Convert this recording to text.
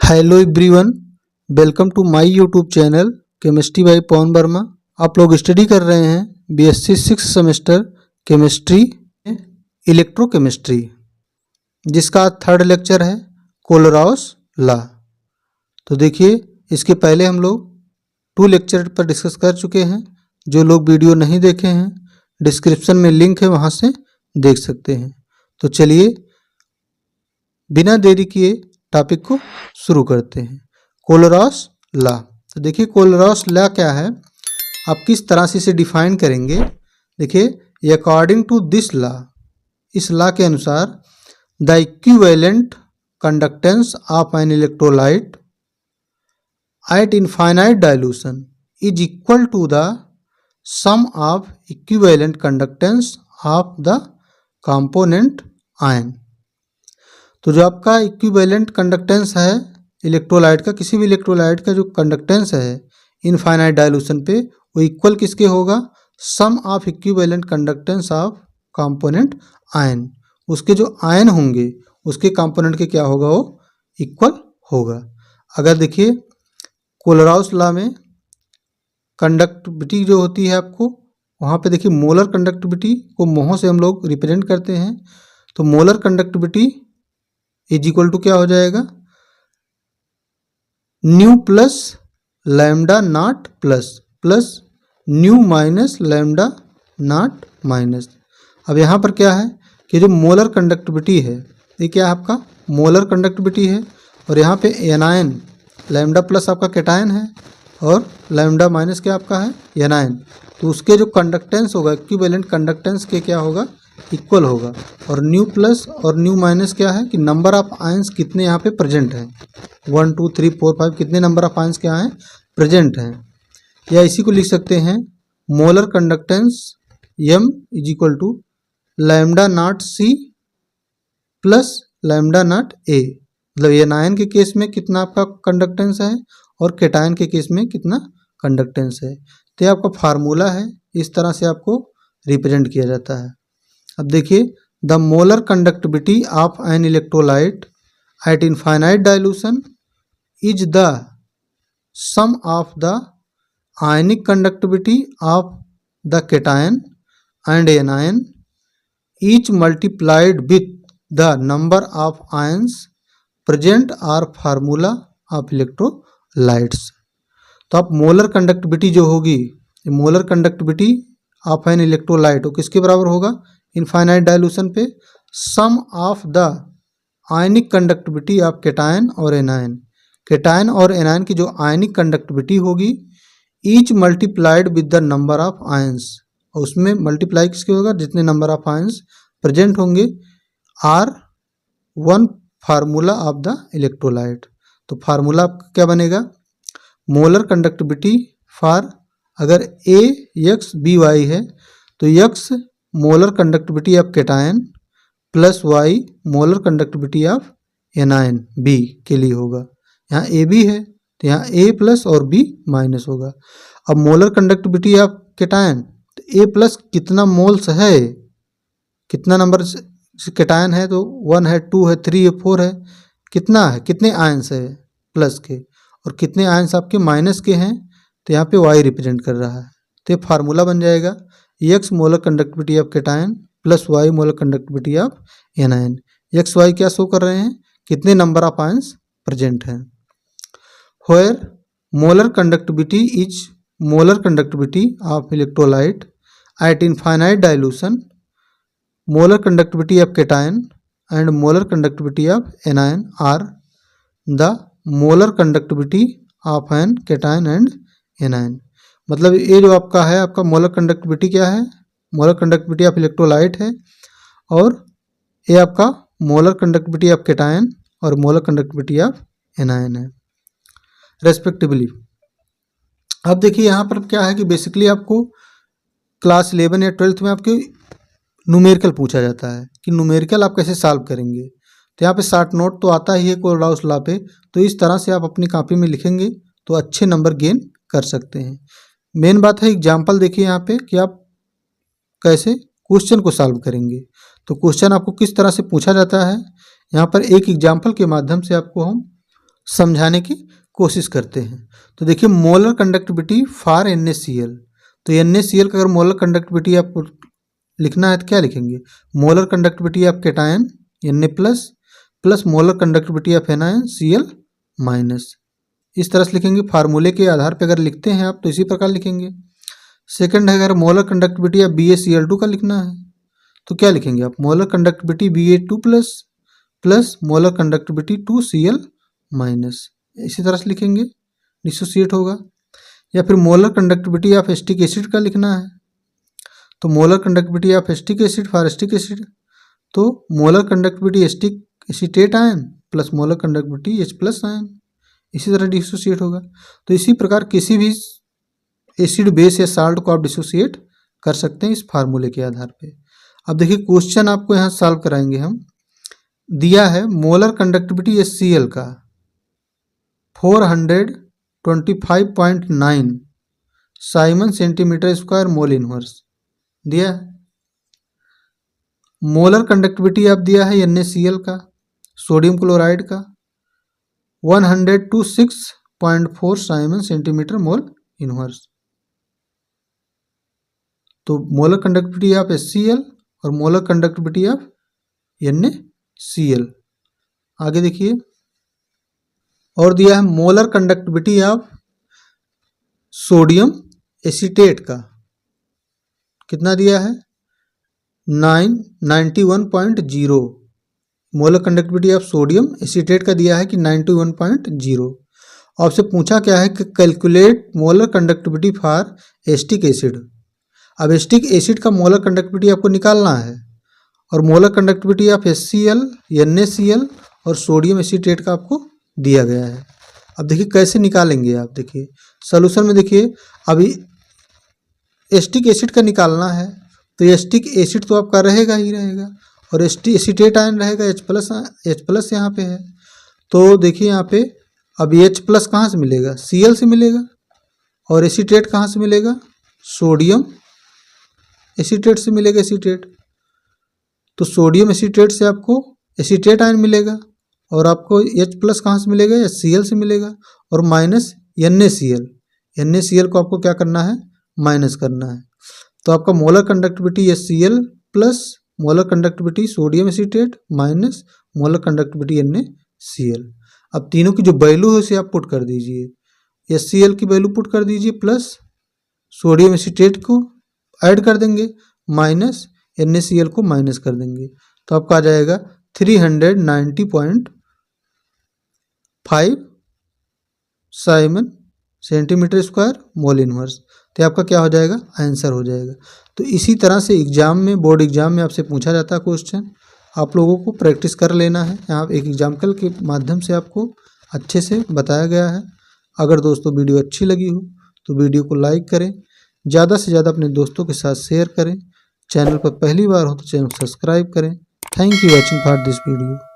Hello everyone, welcome to my YouTube channel chemistry by Pawan Verma. आप लोग study कर रहे हैं बीएससी 6 सेमेस्टर केमिस्ट्री इलेक्ट्रोकेमिस्ट्री, जिसका थर्ड लेक्चर है कोलोराउस लॉ। तो देखिए, इसके पहले हम लोग 2 लेक्चर पर डिस्कस कर चुके हैं। जो लोग वीडियो नहीं देखे हैं, डिस्क्रिप्शन में लिंक है, वहाँ से देख सकते हैं। तो चलिए बिना देरी किए टॉपिक को शुरू करते हैं। कोलोराउस लॉ। तो देखिए, कोलोराउस लॉ क्या है, आप किस तरह से इसे डिफाइन करेंगे। देखिए, अकॉर्डिंग टू दिस लॉ, इस लॉ के अनुसार the equivalent conductance of an electrolyte at infinite dilution is equal to the sum of equivalent conductance of the component ion. तो जो आपका इक्विवेलेंट कंडक्टेंस है इलेक्ट्रोलाइट का, किसी भी इलेक्ट्रोलाइट का जो कंडक्टेंस है इनफाइनाइट डाइल्यूशन पे, वो इक्वल किसके होगा, sum of equivalent conductance of component ion. उसके जो आयन होंगे उसके कंपोनेंट के क्या होगा, वो इक्वल होगा। अगर देखिए कोलोराउस लॉ में कंडक्टिविटी जो होती है आपको, वहाँ पे देखिए मोलर कंडक्टिविटी को मोहों से हम लोग रिप्रेजेंट करते हैं। तो molar conductivity is equal to क्या हो जाएगा, nu plus lambda nought plus nu minus lambda nought minus. अब यहाँ पर क्या है कि जो मोलर कंडक्टिविटी है, ये क्या है आपका मोलर कंडक्टिविटी है, और यहाँ पे एनायन लैम्डा प्लस आपका कैटायन है और लैम्डा माइनस क्या आपका है एनायन। तो उसके जो कंडक्टेंस होगा इक्विवेलेंट कंडक्टेंस के क्या होगा, इक्वल होगा। और न्यू प्लस और न्यू माइनस क्या है कि नंबर ऑफ आयंस कितने यहाँ पे प्रेजेंट हैं, 1 2 3 4 5 कितने नंबर ऑफ आयंस क्या हैं प्रेजेंट हैं। या इसी को लिख सकते हैं molar conductance m is equal to lambda nought c plus lambda nought a। मतलब एनायन के केस में कितना आपका कंडक्टेंस है और कैटायन के केस में कितना कंडक्टेंस है। तो ये आपका फार्मूला है, इस तरह से आपको रिप्रेजेंट किया जाता है। अब देखिए, the molar conductivity of an electrolyte at infinite dilution is the sum of the ionic conductivity of the cation and anion each multiplied with the number of ions present are formula of electrolytes. तो आप molar conductivity जो होगी, molar conductivity of an electrolyte वो किसके बराबर होगा, infinite dilution पे sum of the ionic conductivity of cation और एनायन। कैटायन और एनायन की जो आयनिक कंडक्टिविटी होगी each multiplied with the number of ions, और उसमें मल्टीप्लाई किसके होगा, जितने नंबर ऑफ आयंस प्रेजेंट होंगे, are one formula of the electrolyte. तो फार्मूला आपका क्या बनेगा, मोलर कंडक्टिविटी फॉर अगर ए एक्स बी वाई है तो X molar conductivity of cation plus Y molar conductivity of anion B के लिए होगा। यहाँ ए बी है तो यहाँ ए प्लस और बी माइनस होगा। अब मोलर कंडक्टिविटी ऑफ कैटायन, तो ए प्लस कितना मोल्स है, कितना नंबर कैटायन है, तो 1 है 2 है 3 है 4 है, कितना है, कितने आयंस है प्लस के, और कितने आयंस आपके माइनस के हैं, तो यहाँ पे वाई रिप्रेजेंट कर रहा है। तो ये फार्मूला बन जाएगा X molar conductivity of cation plus Y molar conductivity of anion. X Y क्या शो कर रहे हैं, कितने नंबर ऑफ आयंस प्रेजेंट हैं। Where molar conductivity is molar conductivity of electrolyte at infinite dilution, molar conductivity of cation and molar conductivity of anion are the molar conductivity of an cation and anion. मतलब ये जो आपका है, आपका molar conductivity क्या है, molar conductivity of electrolyte है, और ये आपका मोलर कंडक्टिविटी ऑफ कैटायन और मोलर कंडक्टिविटी ऑफ एनायन है रेस्पेक्टिवली। अब देखिए यहाँ पर क्या है कि बेसिकली आपको क्लास 11 या 12th में आपके न्यूमेरिकल पूछा जाता है कि न्यूमेरिकल आप कैसे सॉल्व करेंगे। तो यहाँ पे शॉर्ट नोट तो आता ही है कोलोराउस लॉ पे, तो इस तरह से आप अपनी कॉपी में लिखेंगे तो अच्छे नंबर गेन कर सकते हैं। मेन बात है एग्जाम्पल देखिए यहाँ पे कि आप कैसे क्वेश्चन को सॉल्व करेंगे। तो क्वेश्चन आपको किस तरह से पूछा जाता है, यहाँ पर एक एग्जाम्पल के माध्यम से आपको हम समझाने की कोशिश करते हैं। तो देखिए मोलर कंडक्टिविटी फॉर NaCl, तो NaCl का अगर मोलर कंडक्टिविटी आपको लिखना है तो क्या लिखेंगे, molar conductivity of cation Na plus plus molar conductivity of anion Cl minus, इस तरह से लिखेंगे। फार्मूले के आधार पर अगर लिखते हैं आप तो इसी प्रकार लिखेंगे। सेकंड है, अगर मोलर कंडक्टिविटी ऑफ BaCl2 का लिखना है तो क्या लिखेंगे आप, molar conductivity Ba2 plus plus molar conductivity 2Cl minus, इसी तरह से लिखेंगे, डिसोसिएट होगा। या फिर molar conductivity of acetic acid का लिखना है तो molar conductivity of acetic acid for acetic acid, तो molar conductivity acetic acetate ion plus molar conductivity H plus ion, इसी तरह डिसोसिएट होगा। तो इसी प्रकार किसी भी एसिड बेस या साल्ट को आप डिसोसिएट कर सकते हैं इस फार्मूले के आधार पे। अब देखिए क्वेश्चन आपको यहाँ सॉल्व कराएंगे हम। दिया है मोलर कंडक्टिविटी HCl का 425.9 Simon centimetre square mole inverse दिया है। मोलर कंडक्टिविटी आप दिया है NaCl का, सोडियम क्लोराइड का 126.4 साइमन सेंटीमीटर मोल इनवर्स। तो मोलर कंडक्टिविटी ऑफ HCl और मोलर कंडक्टिविटी ऑफ NaCl। आगे देखिए और दिया है molar conductivity of sodium acetate का, कितना दिया है 91.0। Molar conductivity of sodium acetate का दिया है कि 91.0। आपसे पूछा क्या है कि calculate molar conductivity for acetic acid. अब एस्टिक एसिड का मोलर कंडक्टिविटी आपको निकालना है और molar conductivity of HCl, NaCl और सोडियम एसीटेट का आपको दिया गया है। अब देखिए कैसे निकालेंगे आप, देखिए सॉल्यूशन में देखिए अभी एस्टिक एसिड का निकालना है तो एस्टिक एसिड तो आपका रहेगा ही रहेगा और एसीटेट आयन रहेगा H प्लस यहाँ पे है। तो देखिए यहाँ पे अभी H प्लस कहाँ से मिलेगा, Cl से मिलेगा, और एसीटेट कहाँ से मिलेगा, सोडियम एसीटेट से मिलेगा एसीटेट। तो सोडियम एसीटेट से आपको एसीटेट आयन मिलेगा और आपको H प्लस कहाँ से मिलेगा, Cl से मिलेगा, और माइनस NaCl को आपको क्या करना है, माइनस करना है। तो आपका molar conductivity HCl plus molar conductivity sodium acetate minus molar conductivity NaCl। अब तीनों की जो वैल्यू है उसे आप पुट कर दीजिए, HCl की वैल्यू पुट कर दीजिए प्लस सोडियम एसीटेट को ऐड कर देंगे माइनस NaCl को माइनस कर देंगे, तो आपका आ जाएगा 390.5 Simon centimetre square mole inverse. तो आपका क्या हो जाएगा, आंसर हो जाएगा। तो इसी तरह से एग्जाम में, बोर्ड एग्जाम में आपसे पूछा जाता है क्वेश्चन, आप लोगों को प्रैक्टिस कर लेना है। यहाँ एक एग्जाम्पल के माध्यम से आपको अच्छे से बताया गया है। अगर दोस्तों वीडियो अच्छी लगी हो तो वीडियो को लाइक करें, ज़्यादा से ज़्यादा अपने दोस्तों के साथ शेयर करें। चैनल पर पहली बार हो तो चैनल को सब्सक्राइब करें। Thank you watching for this video.